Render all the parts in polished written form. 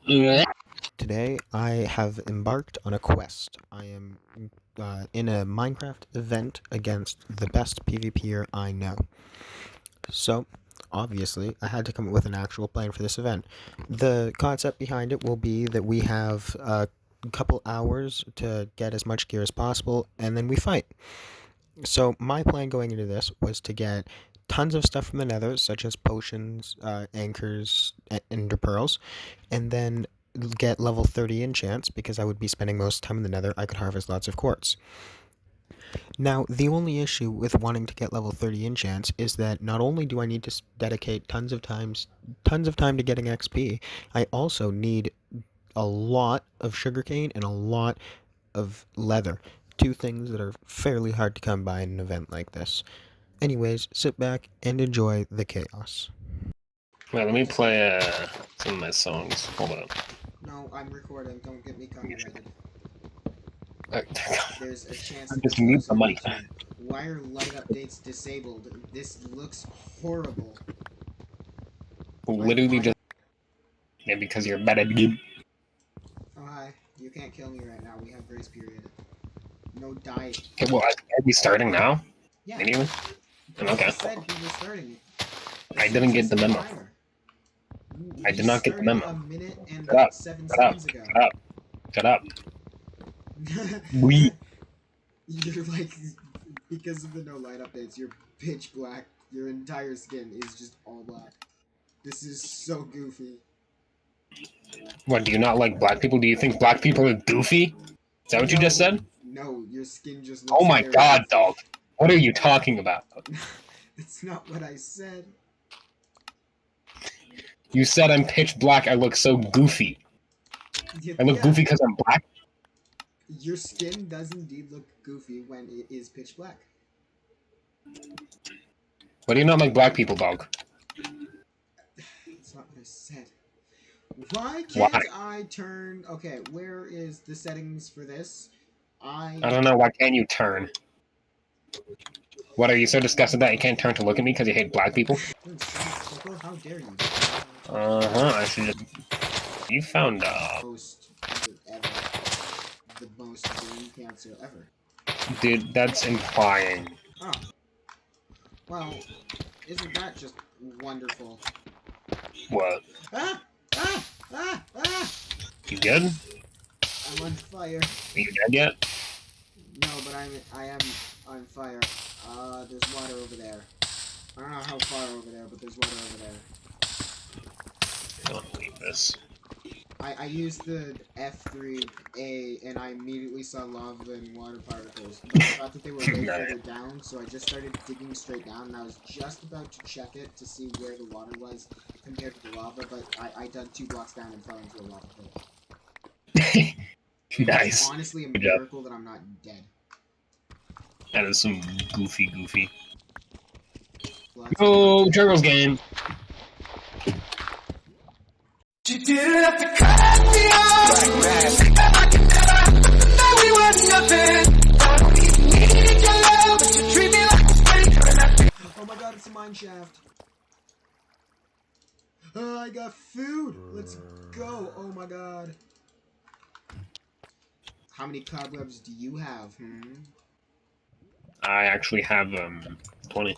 Today, I have embarked on a quest. I am in a Minecraft event against the best PvPer I know. So, obviously, I had to come up with an actual plan for this event. The concept behind it will be that we have a couple hours to get as much gear as possible, and then we fight. So, my plan going into this was to get tons of stuff from the nether, such as potions, anchors, ender pearls, and then get level 30 enchants because I would be spending most time in the nether. I could harvest lots of quartz. Now, the only issue with wanting to get level 30 enchants is that not only do I need to dedicate tons of time to getting XP, I also need a lot of sugarcane and a lot of leather. Two things that are fairly hard to come by in an event like this. Anyways, sit back and enjoy the chaos. Wait, let me play some of my songs. Hold on. No, I'm recording. Don't get me copyrighted. There's a chance I'm just mute the mic. Why are light updates disabled? This looks horrible. Literally just... Yeah, because you're bad at the game. Oh, hi. You can't kill me right now. We have grace period. No die. Okay, well, are we starting now? Yeah. Anyway? Okay. I said he was starting. I didn't get the memo. I did not get the memo. A minute and Shut up. 7 Shut up. seconds ago. Shut up. Shut up. We. You're like, because of the no light updates, you're pitch black. Your entire skin is just all black. This is so goofy. What, do you not like black people? Do you think black people are goofy? Is that what you just said? No, your skin just looks Oh my god, dog. What are you talking about? That's not what I said. You said I'm pitch black, I look so goofy. I look goofy because I'm black? Your skin does indeed look goofy when it is pitch black. Why do you not like black people, dog? That's not what I said. Why can't I turn... Okay, where is the settings for this? I don't know, why can't you turn? What, are you so disgusted that you can't turn to look at me because you hate black people? How dare you? I should just... You found Most the most brain cancer ever. Dude, that's implying. Oh. Well, isn't that just wonderful? What? Ah! Ah! Ah! Ah! You good? I'm on fire. Are you dead yet? No, but I am on fire. There's water over there. I don't know how far over there, but there's water over there. I don't believe this. I used the F3A and I immediately saw lava and water particles. But I thought that they were way further down, so I just started digging straight down, and I was just about to check it to see where the water was compared to the lava, but I dug 2 blocks down and fell into a lava pit. Nice. It's honestly a miracle that I'm not dead. That is some goofy. Oh, Turtles game. You didn't have to cut me off. I could never know we were nothing. I don't even need your love, but you treat me like a stranger. Oh my god, it's a mine shaft. I got food. Let's go. Oh my god. How many cobwebs do you have? I actually have 20.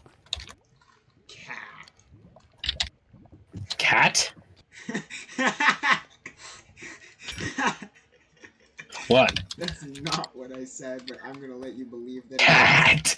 Cat? What? That's not what I said, but I'm gonna let you believe that. Cat!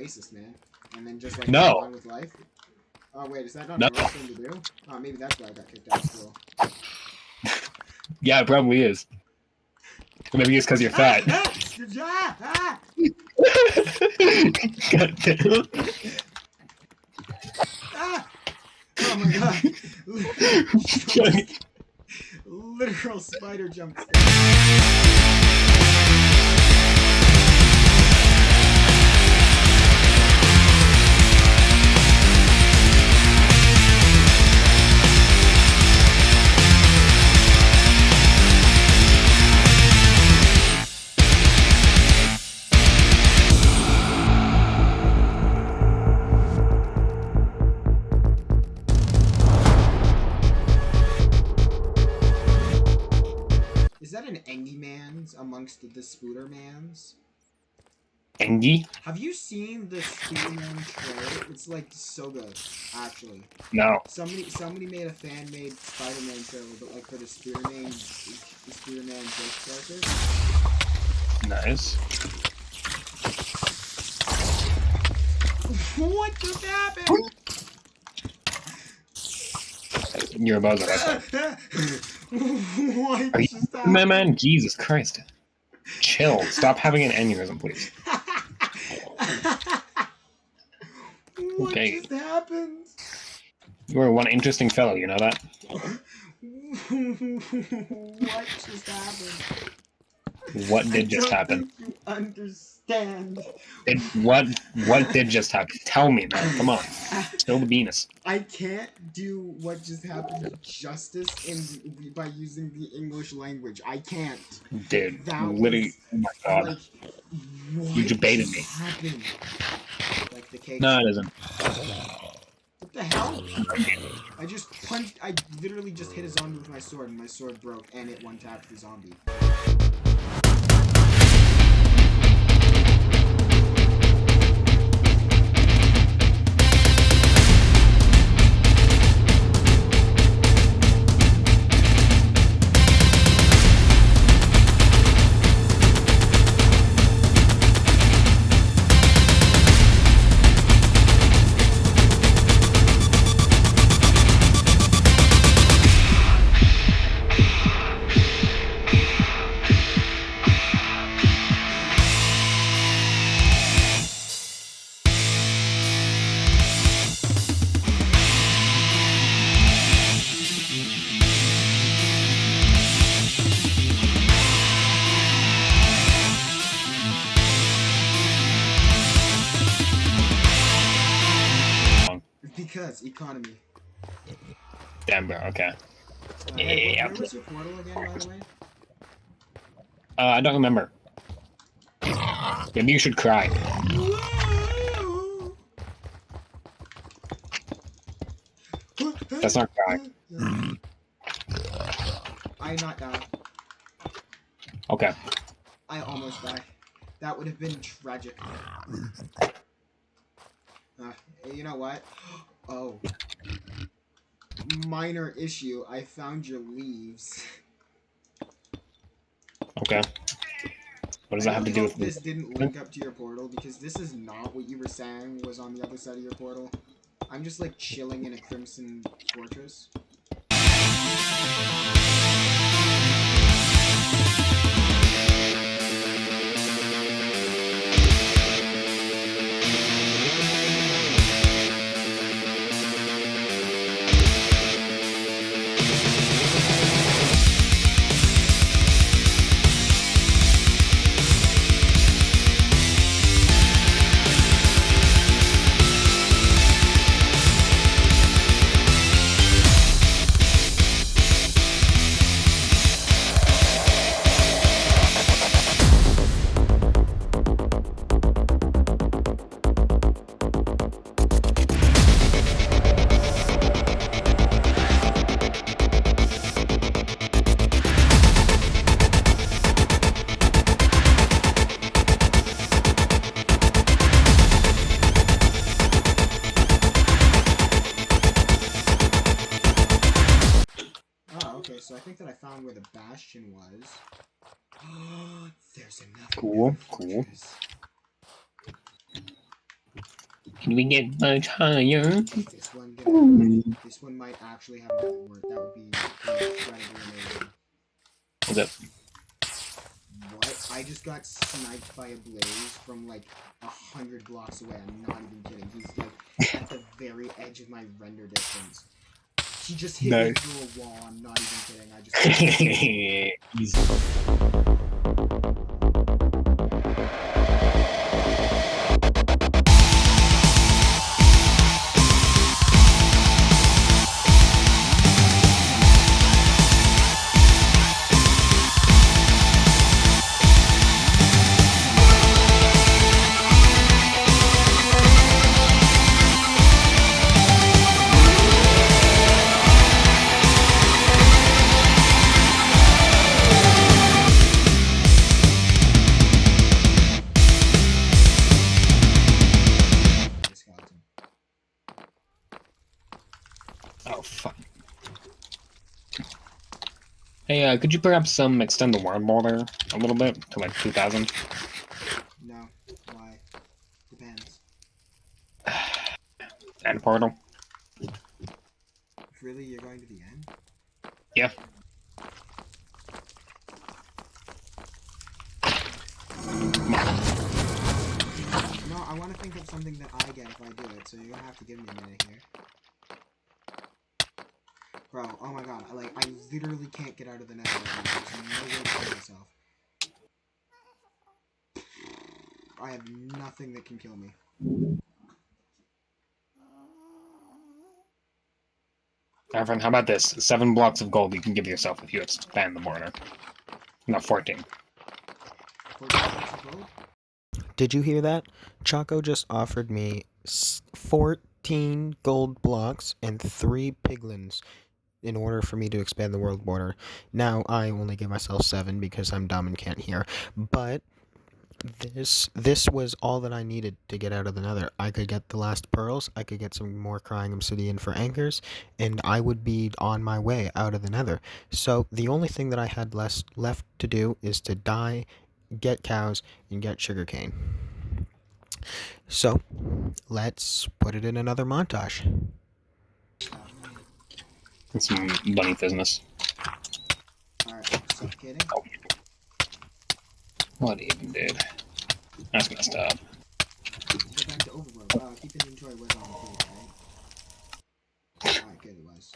racist, man. And then just like No. go on with life. Oh wait, is that not No. the right thing to do? Oh, maybe that's why I got kicked out of school. Yeah, it probably is. Or maybe it's because you're fat. God damn. Ah! Oh my god. Literal spider jump scare. Is that an Engie Mans amongst the Spooter Mans? Engie? Have you seen the Spooter Man trailer? It's like so good, actually. No. Somebody made a fan-made Spider-Man trailer, but like for the Spooter-Man joke characters. Nice. What just happened? You're a buzzer, that's What Are you just man, happened? man? Jesus Christ. Chill. Stop having an aneurysm, please. What Okay. just happened? You are one interesting fellow, you know that? What just happened? What did just I happen? don't think you understand. What did just happen? Tell me, man. Come on. Spill the Venus. I can't do what just happened justice by using the English language. I can't. Dude, That literally, oh my god. Like, what You debated me. just happened? Like the cake. No, it isn't. What the hell? I just punched. I literally just hit a zombie with my sword, and my sword broke, and it one-tapped the zombie. Because economy. Damn, bro. Okay. Hey, Yeah. where was your portal again, by the way? I don't remember. Maybe you should cry. That's not crying. I not die. Okay. I almost died. That would have been tragic. You know what? Oh. Minor issue. I found your leaves. Okay. What does that have to do with this didn't link up to your portal, because this is not what you were saying was on the other side of your portal. I'm just like chilling in a Crimson Fortress. Okay, so I think that I found where the bastion was. There's another Cool, fortress. Can we get much higher? This one might actually have nothing worth. That would be incredibly amazing. Is it? What? I just got sniped by a blaze from like 100 blocks away. I'm not even kidding. He's like at the very edge of my render distance. He just hit me Nice. through a wall. I'm not even kidding. I just. Easy. The skeleton. Oh fuck. Hey, could you perhaps extend the world border a little bit to like 2,000? No. Why? Depends. And portal. Really, you're going to the end? Yeah. No, I want to think of something that I get if I do it, so you're gonna have to give me a minute here. Bro, oh my god, I literally can't get out of the nether right now. There's no way to kill myself. I have nothing that can kill me. My friend, how about this? 7 blocks of gold you can give yourself if you expand the border. No, 14. 14 blocks of gold? Did you hear that? Choco just offered me 14 gold blocks and 3 piglins in order for me to expand the world border. Now, I only give myself 7 because I'm dumb and can't hear. But this was all that I needed to get out of the nether. I could get the last pearls, I could get some more crying obsidian for anchors, and I would be on my way out of the nether. So the only thing that I had left to do is to die, get cows, and get sugarcane. So, let's put it in another montage. It's some bunny business. Alright, stop kidding. What even, dude? That's messed up. Get back to Overworld. Keep an inventory was on the page, right? Alright, good, it was.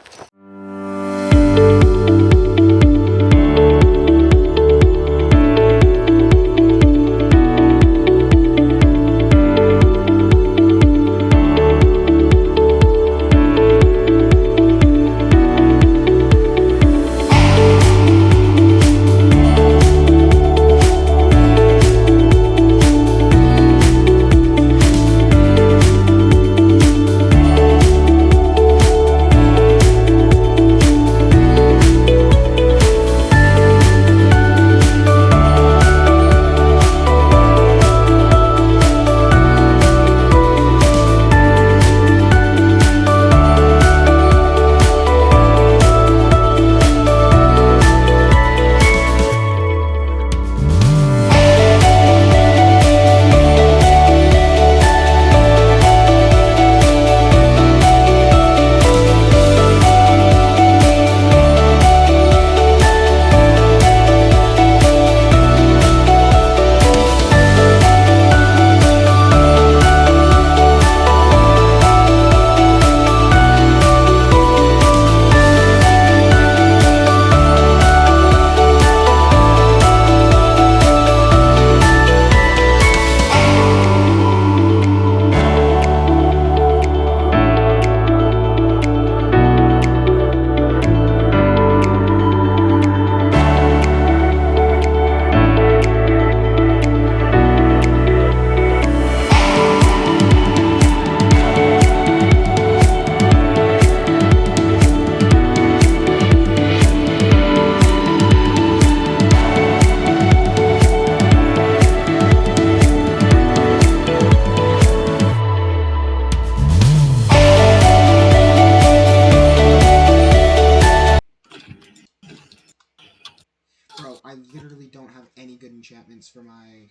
Bro, I literally don't have any good enchantments for my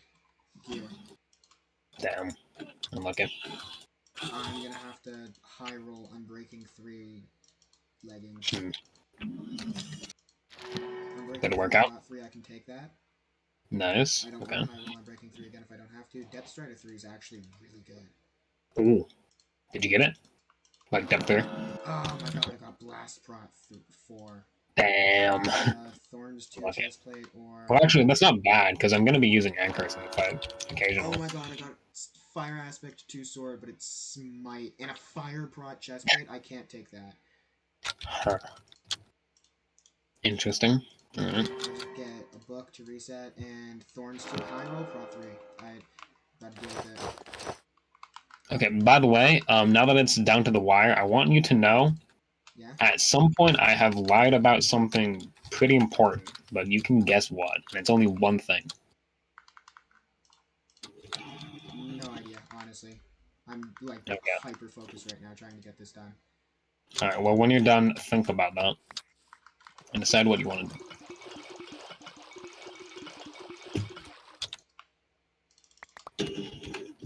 gear. Damn. I'm looking. I'm gonna have to high roll Unbreaking 3 leggings. Hmm. Unbreaking Did it work 3 out? flat free, I can take that. Nice. I don't Okay. want to high roll Unbreaking 3 again if I don't have to. Depth Strider 3 is actually really good. Ooh. Did you get it? Like depth 3? Oh my god, I got Blast Prot 4. Damn. Thorns 2 Okay. chestplate or... Well, actually, that's not bad, because I'm going to be using anchors in the fight Oh occasionally. my god, I got Fire Aspect 2 sword, but it's Smite. And a Fire Prot chestplate? I can't take that. Huh. Interesting. Alright. I just get a book to reset, and Thorns 2 high roll, Prot 3. I got to deal with it. Okay, by the way, now that it's down to the wire, I want you to know, Yeah? at some point I have lied about something pretty important, but you can guess what, and it's only one thing. No idea, honestly. I'm, like, Okay. hyper-focused right now trying to get this done. Alright, well, when you're done, think about that, and decide what you want to do.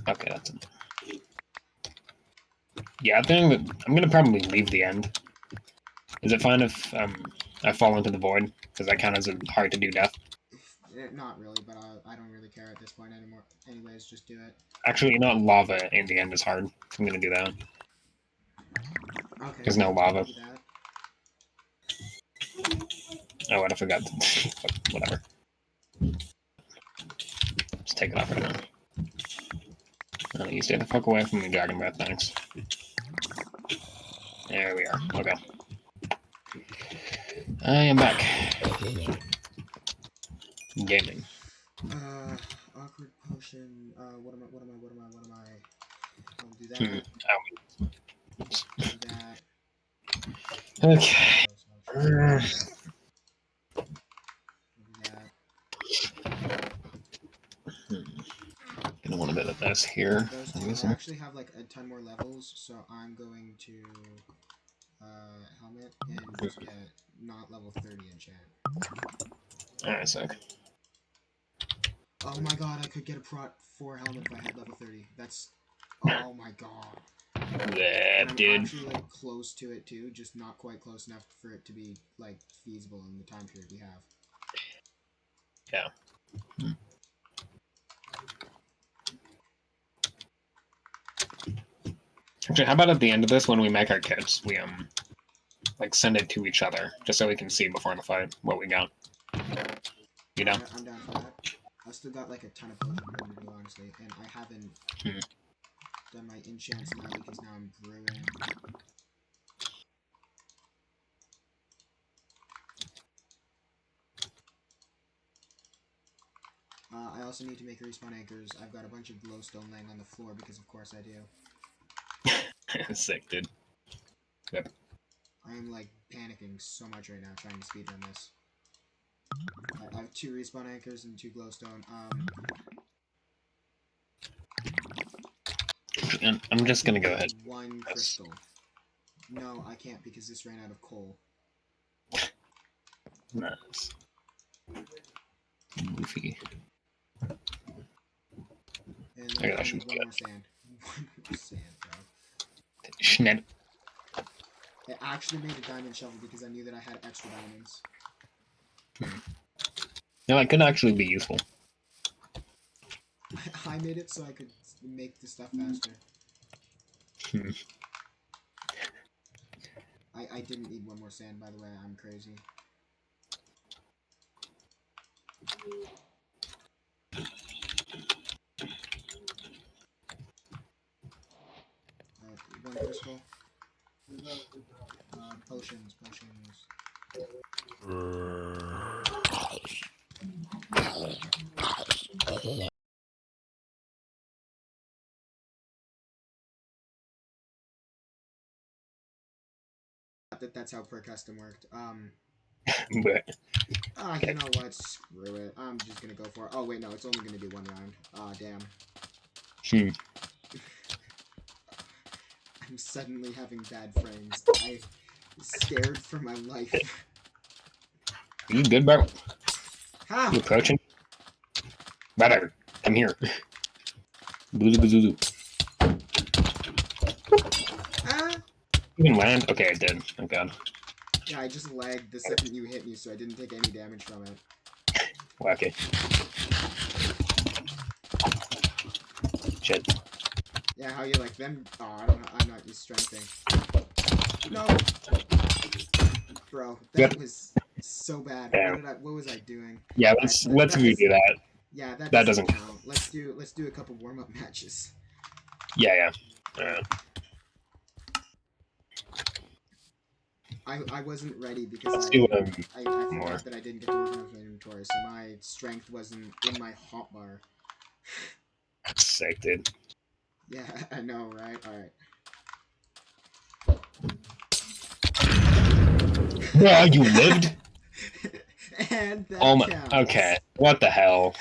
Okay, that's it. Yeah, I think that I'm gonna probably leave the end. Is it fine if I fall into the void? Because that kind of is hard to do death. Not really, but I don't really care at this point anymore. Anyways, just do it. Actually, you know, lava in the end is hard. I'm gonna do that. Okay. There's no lava. Do that. Oh, what I forgot. Whatever. Just take it off right now. Oh, you stay the fuck away from the dragon breath, thanks. There we are. Okay. I am back. Gaming. Awkward potion. What am I? I'll do that. Hmm. Do that. Okay. Do that. Gonna want a bit of this here. Those two. I actually have like a ton more levels, so I'm going to helmet and just get not level 30 enchant. Alright, sick. Oh my god, I could get a Prot 4 helmet if I had level 30. That's... Oh my god. Yeah, And I'm dude. actually like close to it too, just not quite close enough for it to be like feasible in the time period we have. Yeah. Actually, how about at the end of this, when we make our kits, we like send it to each other, just so we can see before the fight what we got. You know? I'm down for that. I've still got like a ton of potions to do, honestly, and I haven't done my enchants now because now I'm brewing. I also need to make respawn anchors. I've got a bunch of glowstone laying on the floor because of course I do. Sick, dude. Yep. I am like panicking so much right now trying to speedrun this. I have 2 respawn anchors and 2 glowstone. And I'm just gonna go ahead. 1 crystal. No, I can't because this ran out of coal. Nice. Goofy. And Okay, then I that should need be 1 good. more sand. 1 more sand, bro. Schnitt. I actually made a diamond shovel because I knew that I had extra diamonds. No, it could actually be useful. I made it so I could make the stuff faster. I didn't need 1 more sand, by the way. I'm crazy. One crystal. Potions. That's how per custom worked. But You know what? Screw it. I'm just gonna go for it. Oh wait, no, it's only gonna do 1 round. Damn. I'm suddenly having bad frames. I'm scared for my life. Are you good, bro? How? You approaching? Brother, come here. Boo boo boo boo. even land? Okay, I did. Oh god. Yeah, I just lagged the second you hit me, so I didn't take any damage from it. Wacky. Shit. Yeah, how you like them? Oh, I'm not used strengthing. No, bro, that Yep. was so bad. Damn. What was I doing? Yeah, let's redo that. Yeah, that That doesn't doesn't- count. Let's do a couple warm up matches. Yeah. Alright. I wasn't ready because Let's do I more. forgot that I didn't get to organize my inventory, so my strength wasn't in my hotbar. sick, dude. Yeah, I know, right? Alright. Wow, you lived? And that Oh my. counts. Okay. What the hell?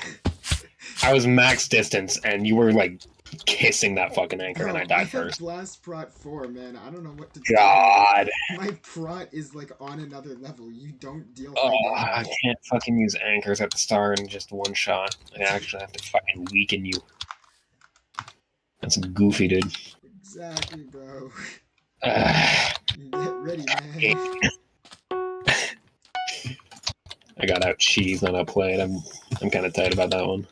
I was max distance, and you were like kissing that fucking anchor, and I I died have first. Blast Prot 4, man. I don't know what to do. God. My prot is like on another level. You don't deal Oh, high I damage. can't fucking use anchors at the start in just one shot. I actually have to fucking weaken you. That's goofy, dude. Exactly, bro. Ugh. Get ready, man. I got out cheese, not outplayed. I'm kind of tight about that one.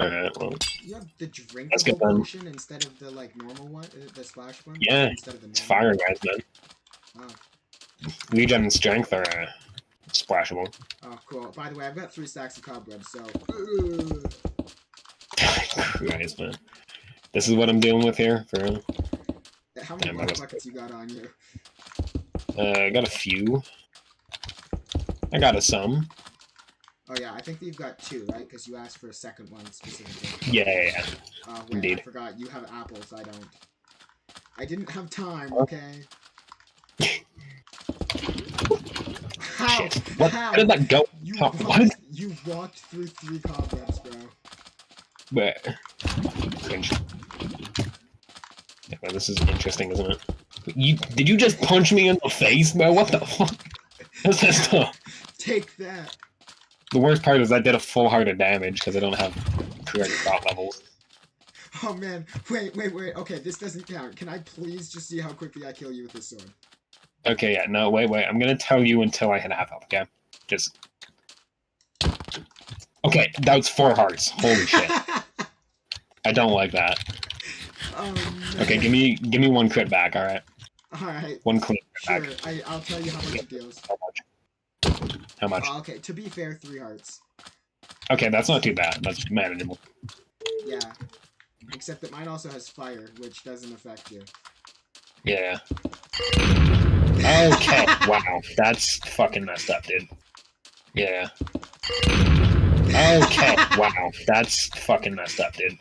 Alright, well, You have the Let's get drinkable done. potion instead of the like normal one, the splash one. Yeah, Instead of the it's normal fire, guys, man. one? Regen and strength are splashable. Oh, cool. By the way, I've got 3 stacks of cobwebs, so. Christ, man. This is what I'm dealing with here. For How many Damn, block that was- buckets you got on you? I got a few. I got a some. Oh yeah, I think that you've got 2, right? Because you asked for a second one specifically. Yeah. Oh wait, Indeed. I forgot. You have apples. I don't. I didn't have time. Oh. Okay. How? Shit. What? How? How did that go? You How- walked, what? you walked through 3 cobwebs, bro. But cringe. Yeah, well, this is interesting, isn't it? Did you just punch me in the face, bro? What the fuck? What's this stuff? Take that. The worst part is I did a full heart of damage because I don't have correct shot levels. Oh man, wait. Okay, this doesn't count. Can I please just see how quickly I kill you with this sword? Okay, yeah, no, wait. I'm gonna tell you until I hit half health, okay? Just. Okay, that was 4 hearts. Holy shit. I don't like that. Oh, man. Okay, give me 1 crit back, alright? Alright, 1 clean sure. crit back. I'll tell you how much it deals. How much? How much? Okay, to be fair, 3 hearts. Okay, that's not too bad. That's manageable. Yeah. Except that mine also has fire, which doesn't affect you. Yeah. Okay, wow. That's fucking messed up, dude. Yeah. Okay, wow. That's fucking messed up, dude.